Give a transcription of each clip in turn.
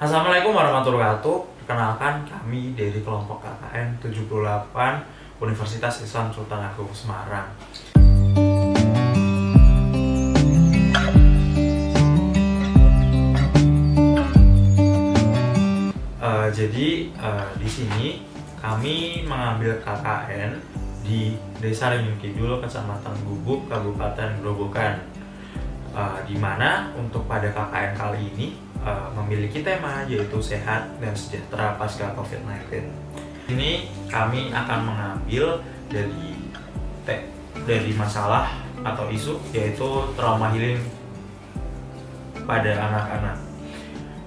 Assalamualaikum warahmatullahi wabarakatuh. Perkenalkan, kami dari kelompok KKN 78 Universitas Islam Sultan Agung Semarang. Di sini kami mengambil KKN di Desa Renyun Kidul, Kecamatan Gubuk, Kabupaten Grobogan. Di mana untuk pada KKN kali ini memiliki tema yaitu sehat dan sejahtera pasca COVID-19. Ini kami akan mengambil dari masalah atau isu yaitu trauma healing pada anak-anak,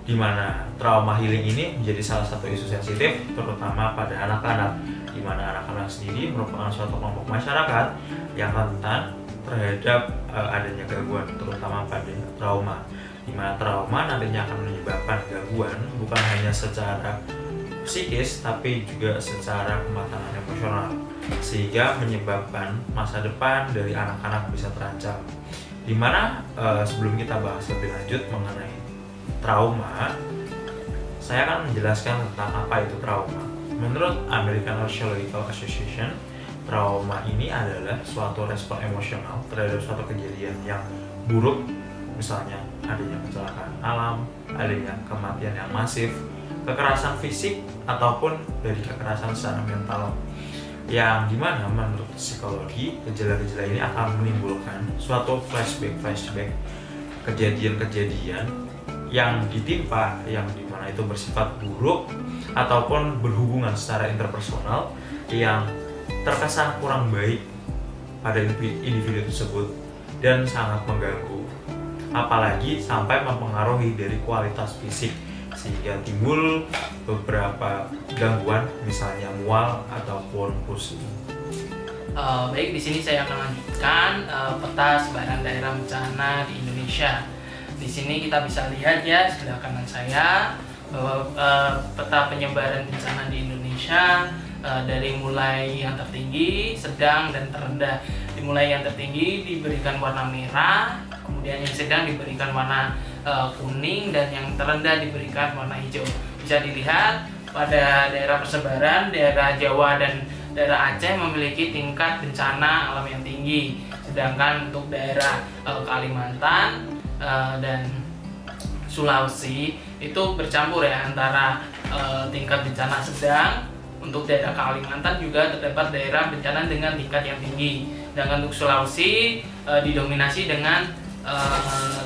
di mana trauma healing ini menjadi salah satu isu sensitif terutama pada anak-anak, di mana anak-anak sendiri merupakan suatu kelompok masyarakat yang rentan terhadap adanya gangguan terutama pada trauma, di mana trauma nantinya akan menyebabkan gangguan bukan hanya secara psikis tapi juga secara kematangan emosional, sehingga menyebabkan masa depan dari anak-anak bisa terancam. Dimana sebelum kita bahas lebih lanjut mengenai trauma, saya akan menjelaskan tentang apa itu trauma. Menurut American Psychological Association, trauma ini adalah suatu respon emosional terhadap suatu kejadian yang buruk, misalnya adanya kecelakaan alam, adanya kematian yang masif, kekerasan fisik, ataupun dari kekerasan secara mental, yang dimana menurut psikologi gejala-gejala ini akan menimbulkan suatu flashback kejadian-kejadian yang ditimpa, yang dimana itu bersifat buruk ataupun berhubungan secara interpersonal yang terkesan kurang baik pada individu tersebut dan sangat mengganggu, apalagi sampai mempengaruhi dari kualitas fisik sehingga timbul beberapa gangguan, misalnya mual ataupun pusing. Baik, di sini saya akan lanjutkan peta sebaran daerah bencana di Indonesia. Di sini kita bisa lihat ya sebelah kanan saya bahwa peta penyebaran bencana di Indonesia dari mulai yang tertinggi, sedang, dan terendah. Dimulai yang tertinggi diberikan warna merah, kemudian yang sedang diberikan warna kuning, dan yang terendah diberikan warna hijau. Bisa dilihat pada daerah persebaran, daerah Jawa dan daerah Aceh memiliki tingkat bencana alam yang tinggi, sedangkan untuk daerah Kalimantan dan Sulawesi itu bercampur ya antara tingkat bencana sedang. Untuk daerah Kalimantan juga terdapat daerah bencana dengan tingkat yang tinggi, sedangkan untuk Sulawesi didominasi dengan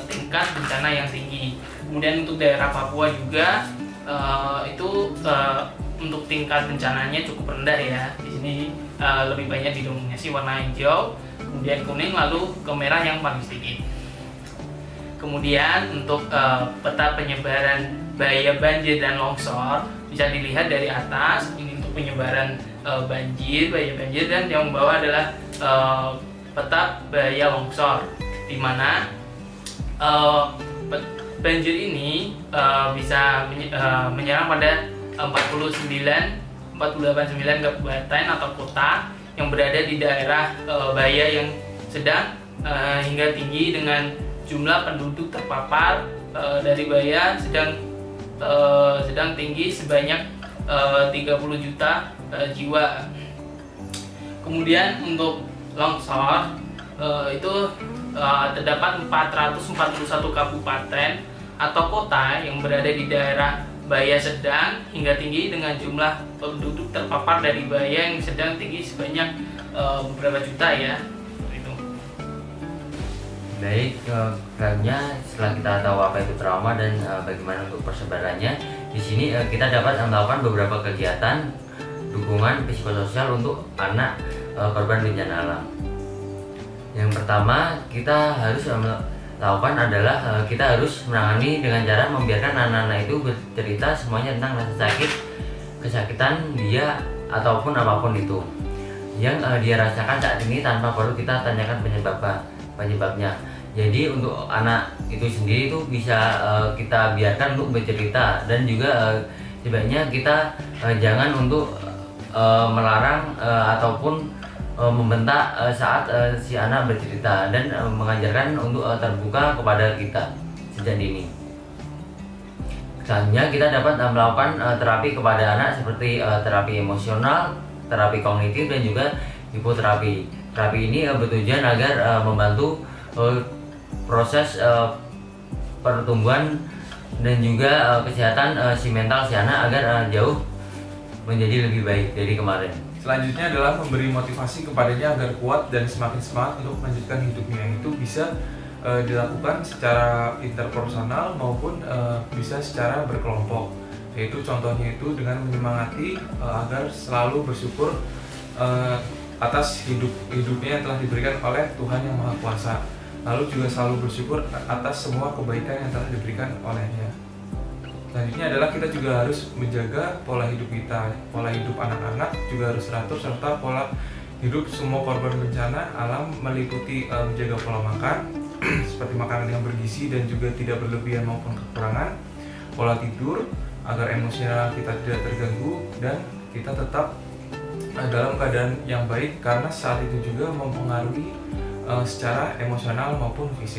tingkat bencana yang tinggi. Kemudian untuk daerah Papua juga untuk tingkat bencananya cukup rendah ya. Di sini lebih banyak didominasi warna hijau, kemudian kuning, lalu ke merah yang paling sedikit. Kemudian untuk peta penyebaran bahaya banjir dan longsor bisa dilihat dari atas. Ini untuk penyebaran bahaya banjir, dan yang bawah adalah peta bahaya longsor, di mana banjir ini bisa menyerang pada 48 kabupaten atau kota yang berada di daerah bahaya yang sedang hingga tinggi, dengan jumlah penduduk terpapar dari bahaya sedang tinggi sebanyak 30 juta jiwa. Kemudian untuk longsor itu terdapat 441 kabupaten atau kota yang berada di daerah bahaya sedang hingga tinggi, dengan jumlah penduduk terpapar dari bahaya yang sedang tinggi sebanyak beberapa juta ya. Baik, selanjutnya setelah kita tahu apa itu trauma dan bagaimana untuk persebarannya, di sini kita dapat melakukan beberapa kegiatan dukungan psikososial untuk anak korban bencana alam. Yang pertama kita harus lakukan adalah kita harus menangani dengan cara membiarkan anak-anak itu bercerita semuanya tentang rasa sakit, kesakitan dia ataupun apapun itu yang dia rasakan saat ini tanpa perlu kita tanyakan penyebabnya. Jadi untuk anak itu sendiri itu bisa kita biarkan untuk bercerita, dan juga sebaiknya kita jangan untuk melarang ataupun membentak saat si anak bercerita, dan mengajarkan untuk terbuka kepada kita sejak dini. Selanjutnya kita dapat melakukan terapi kepada anak seperti terapi emosional, terapi kognitif, dan juga hipoterapi. Terapi ini bertujuan agar membantu proses pertumbuhan dan juga kesehatan si mental si anak agar jauh menjadi lebih baik dari kemarin. Selanjutnya adalah memberi motivasi kepadanya agar kuat dan semakin semangat untuk melanjutkan hidupnya. Itu bisa dilakukan secara interpersonal maupun bisa secara berkelompok. Yaitu contohnya itu dengan menyemangati agar selalu bersyukur atas hidupnya yang telah diberikan oleh Tuhan Yang Maha Kuasa. Lalu juga selalu bersyukur atas semua kebaikan yang telah diberikan olehnya. Selanjutnya adalah kita juga harus menjaga pola hidup kita. Pola hidup anak-anak juga harus teratur, serta pola hidup semua korban bencana alam meliputi menjaga pola makan seperti makanan yang bergizi dan juga tidak berlebihan maupun kekurangan, pola tidur agar emosional kita tidak terganggu, dan kita tetap dalam keadaan yang baik karena saat itu juga mempengaruhi secara emosional maupun fisik.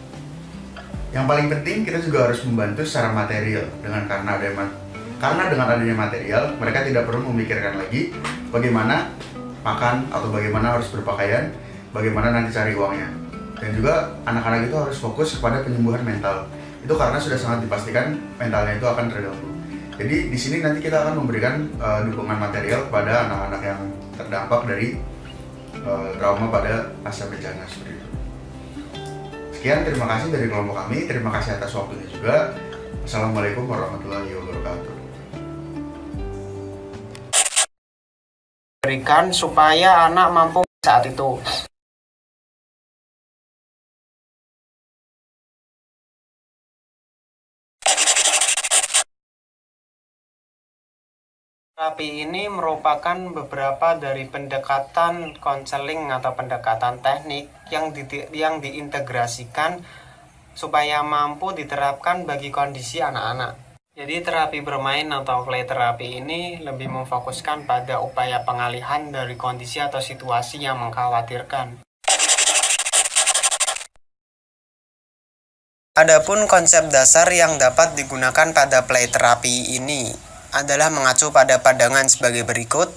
Yang paling penting kita juga harus membantu secara material karena dengan adanya material mereka tidak perlu memikirkan lagi bagaimana makan atau bagaimana harus berpakaian, bagaimana nanti cari uangnya. Dan juga anak-anak itu harus fokus kepada penyembuhan mental. Itu karena sudah sangat dipastikan mentalnya itu akan terganggu. Jadi di sini nanti kita akan memberikan dukungan material kepada anak-anak yang terdampak dari trauma pada pasca bencana seperti itu. Sekian, terima kasih dari kelompok kami. Terima kasih atas waktunya juga. Assalamualaikum warahmatullahi wabarakatuh. Berikan supaya anak mampu saat itu. Terapi ini merupakan beberapa dari pendekatan konseling atau pendekatan teknik yang diintegrasikan supaya mampu diterapkan bagi kondisi anak-anak. Jadi terapi bermain atau play terapi ini lebih memfokuskan pada upaya pengalihan dari kondisi atau situasi yang mengkhawatirkan. Adapun konsep dasar yang dapat digunakan pada play terapi ini adalah mengacu pada pandangan sebagai berikut.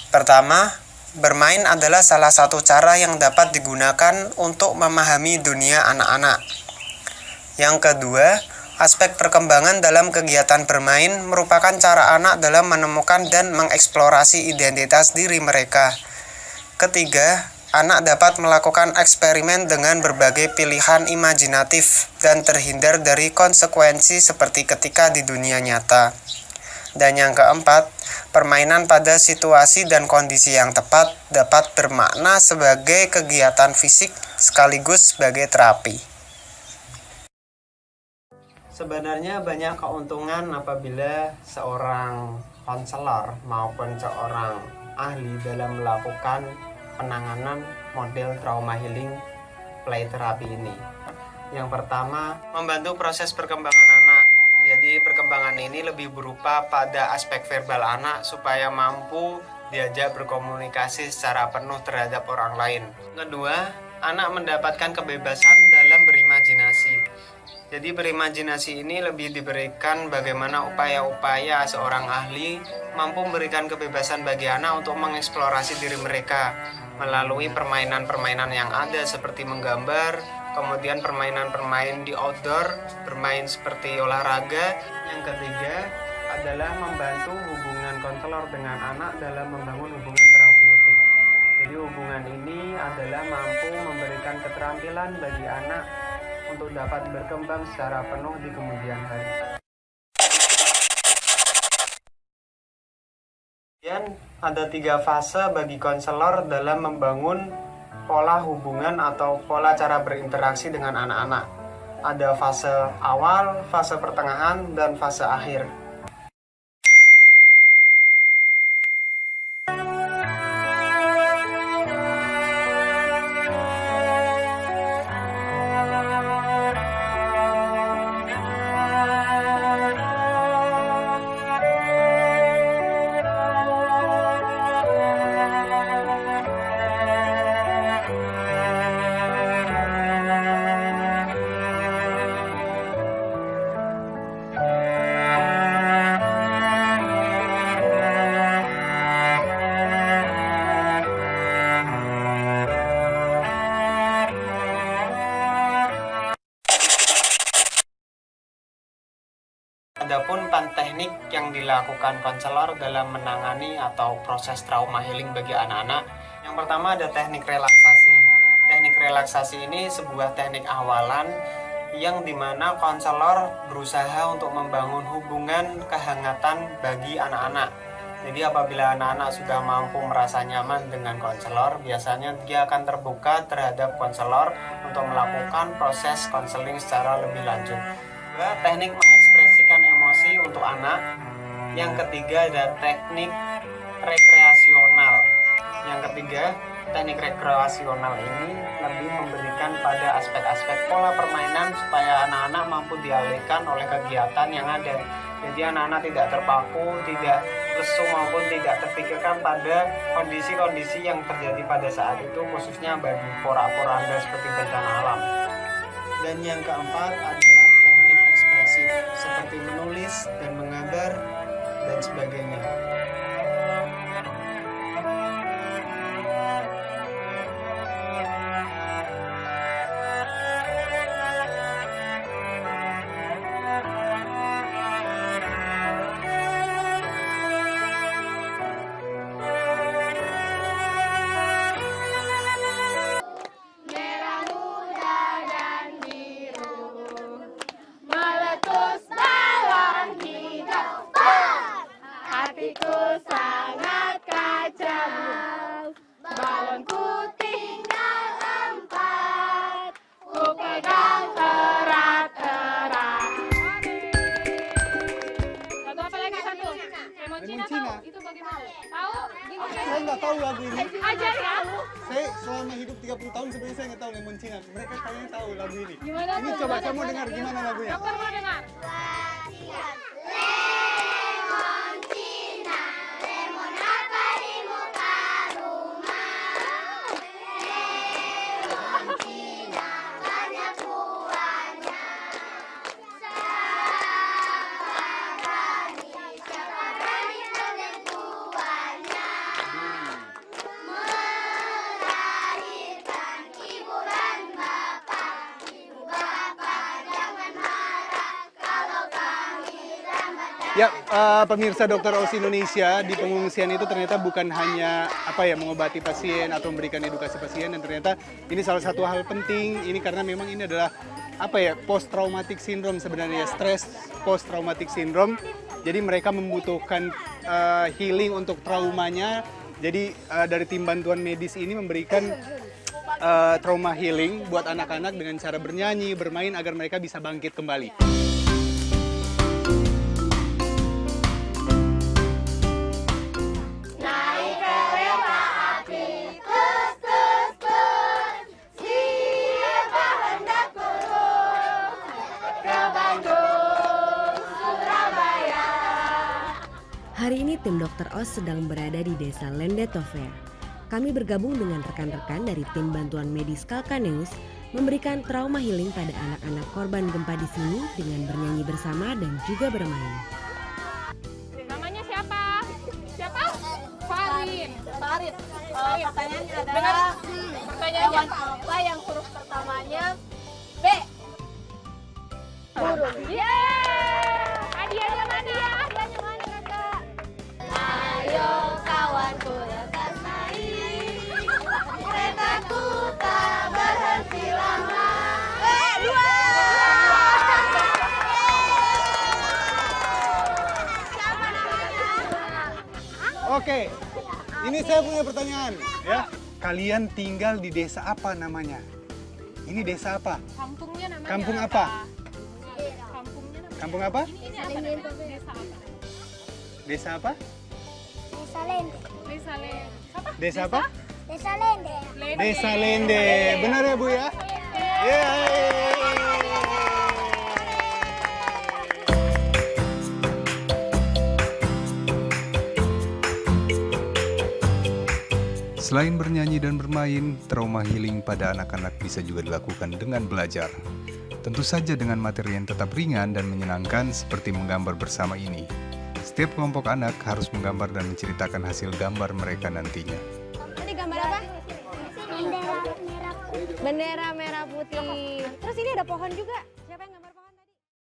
Pertama, bermain adalah salah satu cara yang dapat digunakan untuk memahami dunia anak-anak. Yang kedua, aspek perkembangan dalam kegiatan bermain merupakan cara anak dalam menemukan dan mengeksplorasi identitas diri mereka. Ketiga, anak dapat melakukan eksperimen dengan berbagai pilihan imajinatif dan terhindar dari konsekuensi seperti ketika di dunia nyata. Dan yang keempat, permainan pada situasi dan kondisi yang tepat dapat bermakna sebagai kegiatan fisik sekaligus sebagai terapi. Sebenarnya banyak keuntungan apabila seorang konselor maupun seorang ahli dalam melakukan penanganan model trauma healing play terapi ini. Yang pertama, membantu proses perkembangan anak. Jadi perkembangan ini lebih berupa pada aspek verbal anak supaya mampu diajak berkomunikasi secara penuh terhadap orang lain. Kedua, anak mendapatkan kebebasan dalam berimajinasi. Jadi berimajinasi ini lebih diberikan bagaimana upaya-upaya seorang ahli mampu memberikan kebebasan bagi anak untuk mengeksplorasi diri mereka melalui permainan-permainan yang ada seperti menggambar, kemudian permainan-permainan di outdoor, bermain seperti olahraga. Yang ketiga adalah membantu hubungan konselor dengan anak dalam membangun hubungan terapeutik. Jadi hubungan ini adalah mampu memberikan keterampilan bagi anak untuk dapat berkembang secara penuh di kemudian hari. Kemudian ada 3 fase bagi konselor dalam membangun pola hubungan atau pola cara berinteraksi dengan anak-anak. Ada fase awal, fase pertengahan, dan fase akhir. Adapun teknik yang dilakukan konselor dalam menangani atau proses trauma healing bagi anak-anak, yang pertama ada teknik relaksasi. Teknik relaksasi ini sebuah teknik awalan yang dimana konselor berusaha untuk membangun hubungan kehangatan bagi anak-anak. Jadi apabila anak-anak sudah mampu merasa nyaman dengan konselor, biasanya dia akan terbuka terhadap konselor untuk melakukan proses konseling secara lebih lanjut. Teknik mengekspresikan emosi untuk anak. Yang ketiga ada teknik rekreasional. Yang ketiga, teknik rekreasional ini lebih memberikan pada aspek-aspek pola permainan supaya anak-anak mampu dialihkan oleh kegiatan yang ada. Jadi anak-anak tidak terpaku, tidak lesu maupun tidak terpikirkan pada kondisi-kondisi yang terjadi pada saat itu, khususnya bagi porak-poranda seperti bencana alam. Dan yang keempat adalah teknik ekspresif seperti menulis dan menggambar dan sebagainya. Itu bagaimana? Tahu? Saya nggak tahu lagu ini. Ajar ya. Saya selama hidup 30 tahun sebenarnya saya nggak tahu Lemon Cina. Mereka kayaknya tahu lagu ini. Gimana Ini tuh? coba saya mau dengar gimana lagunya. Dokter mau dengar? Lemon Cina, lemon apa di muka rumah? Lemon Cina, banyak buahnya. Siapa berani penentuannya? Melahirkan ibu dan bapak. Ibu bapak jangan marah kalau kami lambat. Ya, pemirsa Dokter Oz Indonesia, di pengungsian itu ternyata bukan hanya mengobati pasien atau memberikan edukasi pasien, dan ternyata ini salah satu hal penting ini karena memang ini adalah post traumatic syndrome sebenarnya, stres post traumatic syndrome. Jadi mereka membutuhkan healing untuk traumanya. Jadi dari tim bantuan medis ini memberikan trauma healing buat anak-anak dengan cara bernyanyi, bermain agar mereka bisa bangkit kembali. Naik kereta api, terus terus terus, siapa hendak turun ke Bandung, Surabaya. Hari ini tim Dokter Oz sedang berada di Desa Lendetover. Kami bergabung dengan rekan-rekan dari tim bantuan medis Kalkaneus memberikan trauma healing pada anak-anak korban gempa di sini dengan bernyanyi bersama dan juga bermain. Namanya siapa? Siapa? Farid. Farid, pertanyaannya adalah hewan apa yang huruf pertamanya B? Burung. Yeay! Hadiahnya mana? Hadiahnya mana kakak? Ayo kawanku lekas naik, keretaku tak berhenti lama. Dua. Siapa namanya? Oke, ini saya punya pertanyaan ya. Kalian tinggal di desa apa namanya? Ini desa apa? Kampungnya namanya Kampung apa? Kampungnya namanya. Kampung apa? Ini apa namanya? Desa apa? Desa apa? Desa Lende. Desa Le. Apa? Desa apa? Desa Lende. Lende. Desa Lende. Benar ya Bu ya? Yeay. Selain bernyanyi dan bermain, trauma healing pada anak-anak bisa juga dilakukan dengan belajar. Tentu saja dengan materi yang tetap ringan dan menyenangkan seperti menggambar bersama ini. Setiap kelompok anak harus menggambar dan menceritakan hasil gambar mereka nantinya. Ini gambar apa? Bendera merah putih. Bendera merah putih. Terus ini ada pohon juga. Siapa yang gambar?